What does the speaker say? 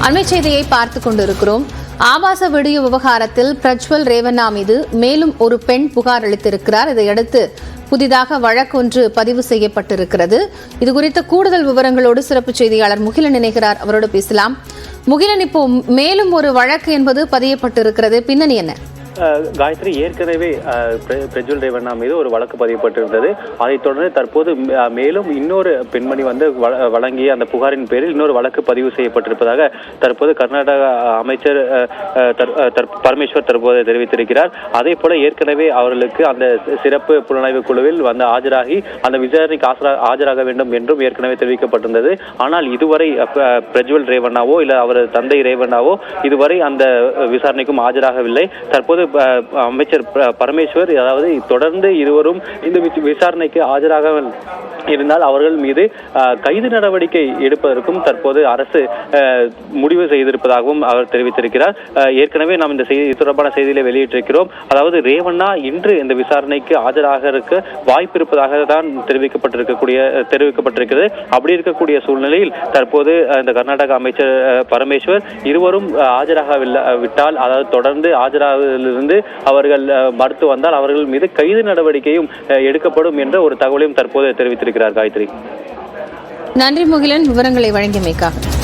அண்மை செய்தியை பார்த்துக் கொண்டிருக்கிறோம். ஆபாச வீடியோ விவகாரத்தில் பிரஜ்வல் ரேவண்ணா மீது மேலும் ஒரு பெண் புகார் அளித்திருக்கிறார். இதையடுத்து புதிதாக வழக்கொன்று பதிவு செய்யப்பட்டிருக்கிறது. இதுகுறித்த கூடுதல் விவரங்களோடு சிறப்பு செய்தியாளர் முகிலன் இணைகிறார். அவரோடு பேசலாம். முகிலன், இப்போ மேலும் ஒரு வழக்கு என்பது பதியப்பட்டிருக்கிறது, பின்னணி என்ன? காயத்ரி, ஏற்கனவே பிரஜ்வல் ரேவண்ணா மீது ஒரு வழக்கு பதியப்பட்டிருந்தது. அதைத் தொடர்ந்து தற்போது மேலும் இன்னொரு பெண்மணி வழங்கிய அந்த புகாரின் பேரில் இன்னொரு வழக்கு பதிவு செய்யப்பட்டிருப்பதாக தற்போது கர்நாடக அமைச்சர் பரமேஸ்வர் தற்போது தெரிவித்திருக்கிறார். அதே போல ஏற்கனவே அவர்களுக்கு அந்த சிறப்பு புலனாய்வு குழுவில் ஆஜராகி அந்த விசாரணைக்கு ஆஜராக வேண்டும் என்றும் ஏற்கனவே தெரிவிக்கப்பட்டிருந்தது. ஆனால் இதுவரை பிரஜ்வல் ரேவண்ணாவோ இல்ல அவரது தந்தை ரேவண்ணாவோ இதுவரை அந்த விசாரணைக்கும் ஆஜராகவில்லை. தற்போது அமைச்சர் பரமேஸ்வர், அதாவது தொடர்ந்து இருவரும் இந்த விசாரணைக்கு ஆஜராக இருந்தால் அவர்கள் மீது கைது நடவடிக்கை எடுப்பதற்கும் தற்போது அரசு முடிவு செய்திருப்பதாகவும் அவர் தெரிவித்திருக்கிறார். ஏற்கனவே நாம் இந்த செய்தி தொடர்பான செய்தியில வெளியிட்டிருக்கிறோம். அதாவது ரேவண்ணா இன்று இந்த விசாரணைக்கு ஆஜராக இருக்க வாய்ப்பு இருப்பதாக தான் தெரிவிக்கப்பட்டிருக்கிறது. அப்படி இருக்கக்கூடிய சூழ்நிலையில் தற்போது இந்த கர்நாடக அமைச்சர் பரமேஸ்வர் இருவரும் ஆஜராக விட்டால், அதாவது தொடர்ந்து ஆஜராவதிலிருந்து அவர்கள் மறுத்து வந்தால் அவர்கள் மீது கைது நடவடிக்கையும் எடுக்கப்படும் என்ற ஒரு தகவலையும் தற்போது தெரிவித்திருக்கிறார். காயத்ரி, நன்றி முகிலன், விவரங்களை வழங்கியமைக்காக.